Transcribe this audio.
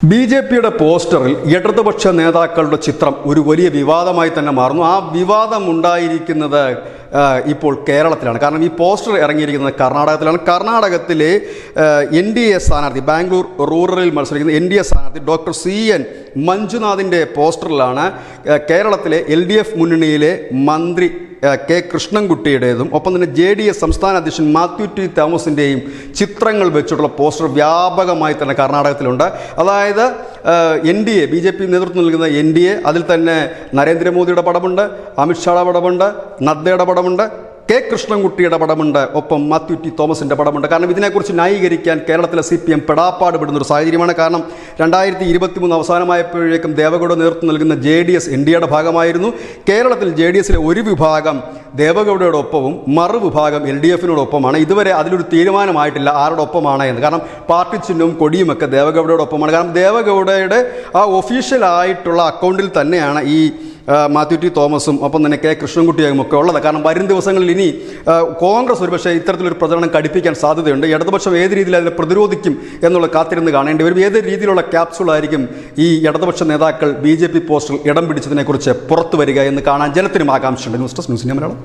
ബി.ജെ.പിയുടെ പോസ്റ്ററിൽ ഇടതുപക്ഷ നേതാക്കളുടെ ചിത്രം ഒരു വലിയ വിവാദമായി തന്നെ മാറുന്നു. ആ വിവാദം ഉണ്ടായിരിക്കുന്നത് ഇപ്പോൾ കേരളത്തിലാണ്. കാരണം ഈ പോസ്റ്റർ ഇറങ്ങിയിരിക്കുന്നത് കർണാടകത്തിലാണ്. കർണാടകത്തിലെ NDA സ്ഥാനാർത്ഥി, ബാംഗ്ലൂർ റൂറലിൽ മത്സരിക്കുന്ന NDA സ്ഥാനാർത്ഥി ഡോക്ടർ CN മഞ്ജുനാഥിൻ്റെ പോസ്റ്ററിലാണ് കേരളത്തിലെ LDF മുന്നണിയിലെ മന്ത്രി K. കൃഷ്ണൻകുട്ടിയുടേതും ഒപ്പം തന്നെ JDS സംസ്ഥാന അധ്യക്ഷൻ മാത്യു ടി തോമസിൻ്റെയും ചിത്രങ്ങൾ വെച്ചിട്ടുള്ള പോസ്റ്റർ വ്യാപകമായി തന്നെ കർണാടകത്തിലുണ്ട്. അതായത് NDA, BJP നേതൃത്വം നൽകുന്ന NDA, അതിൽ തന്നെ നരേന്ദ്രമോദിയുടെ പടമുണ്ട്, അമിത്ഷായുടെ പടമുണ്ട്, നദ്ദയുടെ പടമുണ്ട്, K. കൃഷ്ണൻകുട്ടിയുടെ പടമുണ്ട്, ഒപ്പം മാത്യു ടി തോമസിൻ്റെ പടമുണ്ട്. കാരണം ഇതിനെക്കുറിച്ച് ന്യായീകരിക്കാൻ കേരളത്തിലെ CPM പെടാപ്പാട് പെടുന്നൊരു സാഹചര്യമാണ്. കാരണം 2023 അവസാനമായപ്പോഴേക്കും ദേവഗൗഡ നേതൃത്വം നൽകുന്ന JDS NDAയുടെ ഭാഗമായിരുന്നു. കേരളത്തിൽ JDSലെ ഒരു വിഭാഗം ദേവഗൗഡയോടൊപ്പവും മറുവിഭാഗം LDFിനോടൊപ്പമാണ്. ഇതുവരെ അതിലൊരു തീരുമാനമായിട്ടില്ല ആരോടൊപ്പമാണ് എന്ന്. കാരണം പാർട്ടി ചിഹ്നവും കൊടിയുമൊക്കെ ദേവഗൗഡയോടൊപ്പമാണ്. കാരണം ദേവഗൗഡയുടെ ആ ഒഫീഷ്യലായിട്ടുള്ള അക്കൗണ്ടിൽ തന്നെയാണ് ഈ മാത്യു ടി തോമസും ഒപ്പം തന്നെ K. കൃഷ്ണൻകുട്ടിയും ഒക്കെ ഉള്ളത്. കാരണം വരും ദിവസങ്ങളിൽ ഇനി കോൺഗ്രസ് ഒരുപക്ഷെ ഇത്തരത്തിലൊരു പ്രചരണം കടുപ്പിക്കാൻ സാധ്യതയുണ്ട്. ഇടതുപക്ഷം ഏത് രീതിയിൽ അതിനെ പ്രതിരോധിക്കും എന്നുള്ള കാത്തിരുന്ന് കാണേണ്ടി വരും. ഏത് രീതിയിലുള്ള ക്യാപ്സുളായിരിക്കും ഈ ഇടതുപക്ഷ നേതാക്കൾ BJP പോസ്റ്ററിൽ ഇടം പിടിച്ചതിനെക്കുറിച്ച് പുറത്തു വരിക എന്ന് കാണാൻ ജനത്തിനും ആകാംക്ഷയുണ്ട്. News desk, news India Malayalam.